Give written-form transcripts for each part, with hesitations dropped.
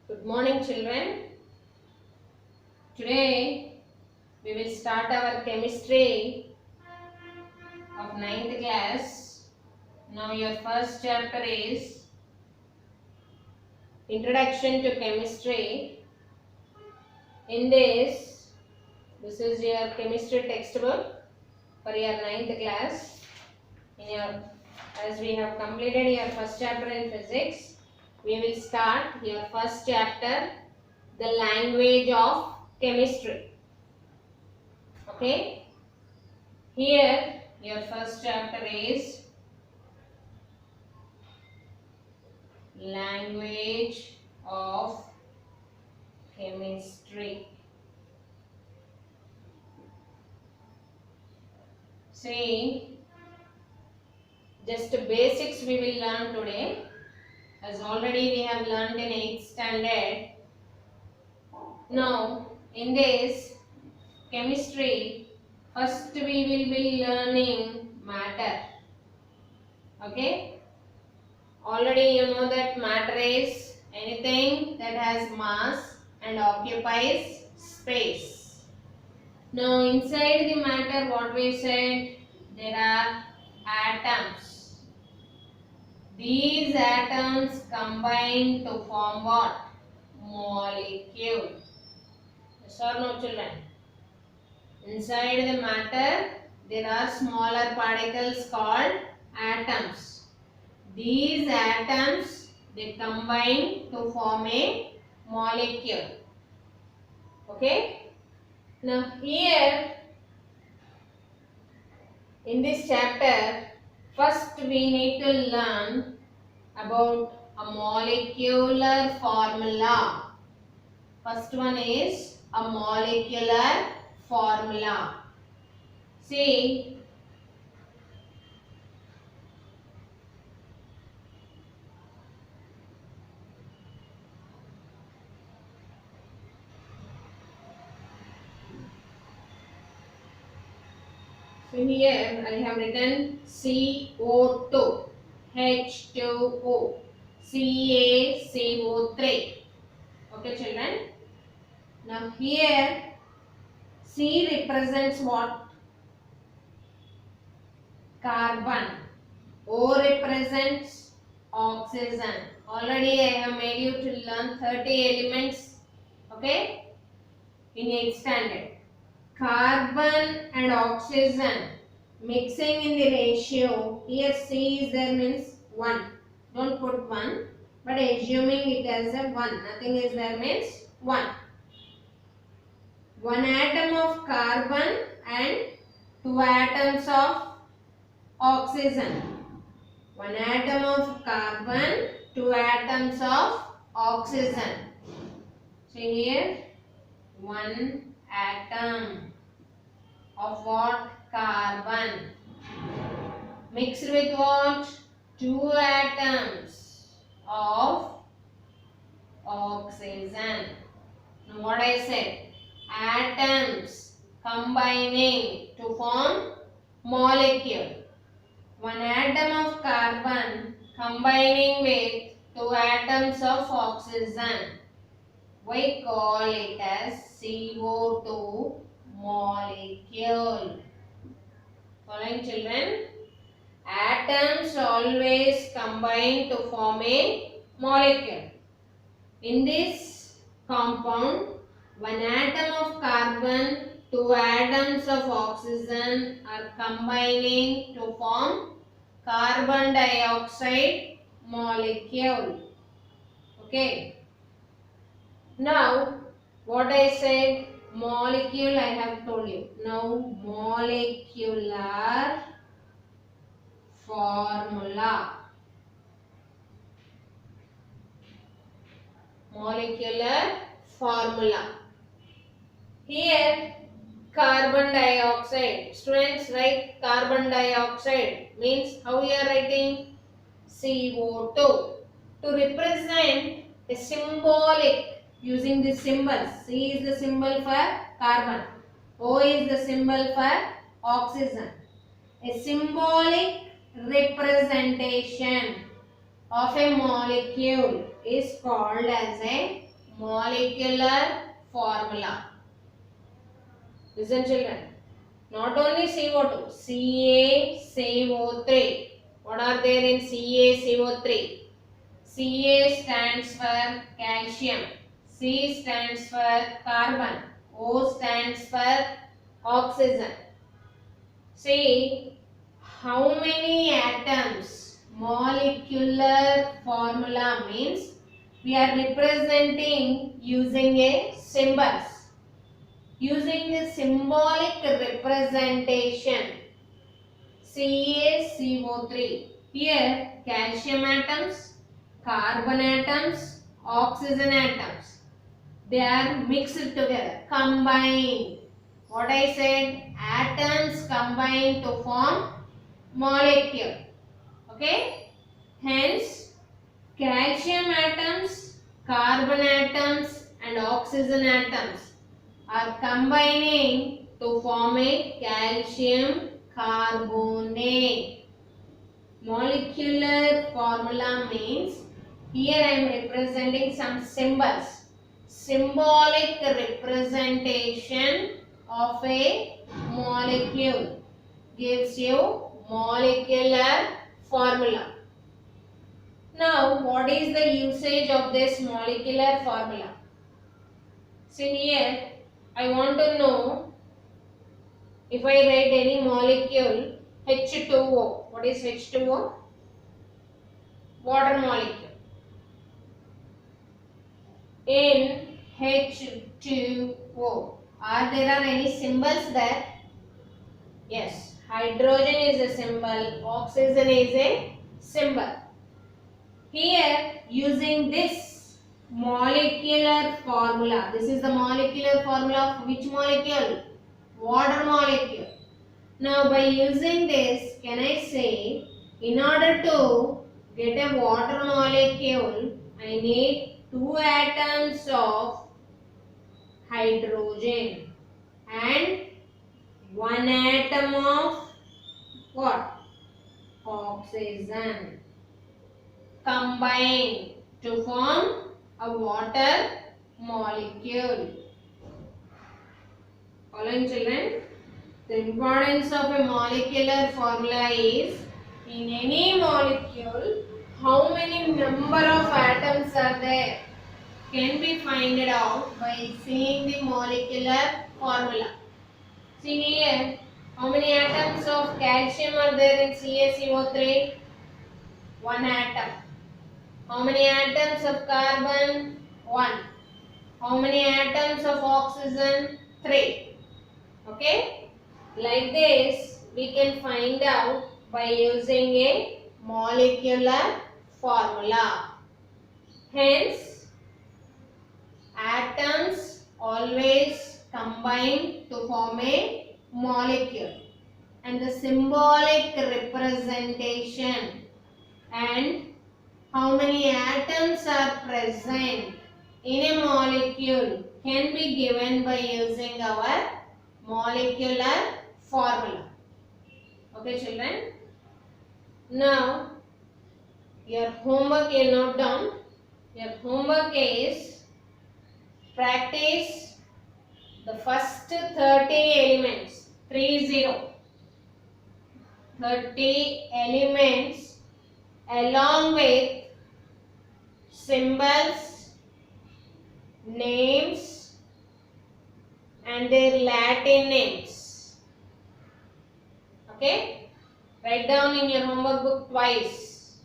Good morning, children. Today we will start our chemistry of ninth class. Now, your first chapter is Introduction to Chemistry. In this is your chemistry textbook for your ninth class. As we have completed your first chapter in physics, we will start your first chapter, the language of chemistry. Okay. Here, your first chapter is Language of Chemistry. See, just basics we will learn today, as already we have learned in 8th standard. Now, in this chemistry, first we will be learning matter. Okay? Already you know that matter is anything that has mass and occupies space. Now inside the matter, what we said, there are atoms. These atoms combine to form what? Molecule. Yes or no, children? Inside the matter, there are smaller particles called atoms. These atoms, they combine to form a molecule. Okay? Now here in this chapter, first we need to learn about a molecular formula. First one is a molecular formula. See, so here I have written CO2, H2O, CaCO3. Okay, children. Now here C represents what? Carbon. O represents oxygen. Already I have made you to learn 30 elements. Okay? In 8th standard. Carbon and oxygen mixing in the ratio. Here C is there means 1. Don't put 1. But assuming it as a 1. Nothing is there means 1. One atom of carbon and 2 atoms of oxygen. One atom of carbon, 2 atoms of oxygen. So here 1 atom of what? Carbon. Mixed with what? 2 atoms of oxygen. Now what I said? Atoms combining to form molecule. 1 atom of carbon combining with 2 atoms of oxygen. We call it as CO2 molecule. Following, children? Atoms always combine to form a molecule. In this compound, 1 atom of carbon, 2 atoms of oxygen are combining to form carbon dioxide molecule. Okay. Now, what I said, molecule I have told you. Now, molecular formula. Molecular formula. Here, carbon dioxide. Students, write carbon dioxide. Means how you are writing? CO2. To represent a symbolic, using this symbol. C is the symbol for carbon. O is the symbol for oxygen. A symbolic representation of a molecule is called as a molecular formula. Listen children. Not only CO2, CaCO3. What are there in CaCO3? Ca stands for calcium, C stands for carbon, O stands for oxygen. See how many atoms? Molecular formula means we are representing using a symbols. Using the symbolic representation CaCO3. Here calcium atoms, carbon atoms, oxygen atoms. They are mixed together, combined. What I said, atoms combine to form molecule. Okay? Hence, calcium atoms, carbon atoms and oxygen atoms are combining to form a calcium carbonate. Molecular formula means here I am representing some symbols. Symbolic representation of a molecule gives you molecular formula. Now, what is the usage of this molecular formula? See here, I want to know if I write any molecule H2O. What is H2O? Water molecule. In H2O, are there any symbols there? Yes, hydrogen is a symbol, oxygen is a symbol. Here, using this molecular formula, this is the molecular formula of which molecule? Water molecule. Now, by using this, can I say, in order to get a water molecule, I need 2 atoms of hydrogen and 1 atom of what? Oxygen. Combine to form a water molecule. Following children, the importance of a molecular formula is in any molecule how many number of atoms are there can be found out by seeing the molecular formula. See here, how many atoms of calcium are there in CaCO3? 1 atom. How many atoms of carbon? 1. How many atoms of oxygen? 3. Okay? Like this, we can find out by using a molecular formula. Hence, atoms always combine to form a molecule. And the symbolic representation and how many atoms are present in a molecule can be given by using our molecular formula. Okay children? Now, your homework you note down. Your homework is practice the first 30 elements. 30 elements along with symbols, names and their Latin names. Okay? Write down in your homework book twice,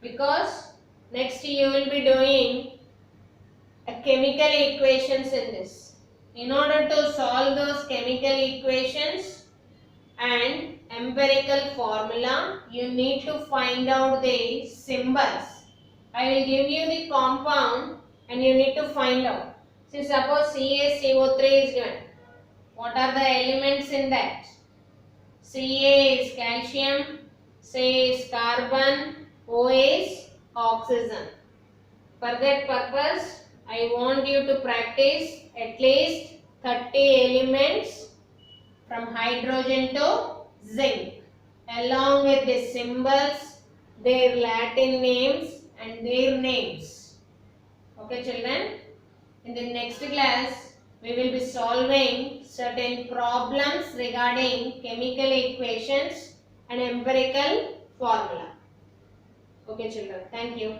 because next you will be doing a chemical equations in this. In order to solve those chemical equations and empirical formula, you need to find out the symbols. I will give you the compound and you need to find out. So suppose CaCO3 is given. What are the elements in that? Ca is calcium, C is carbon, O is oxygen. For that purpose, I want you to practice at least 30 elements from hydrogen to zinc, along with the symbols, their Latin names and their names. Okay children? In the next class, we will be solving certain problems regarding chemical equations and empirical formula. Okay, children. Thank you.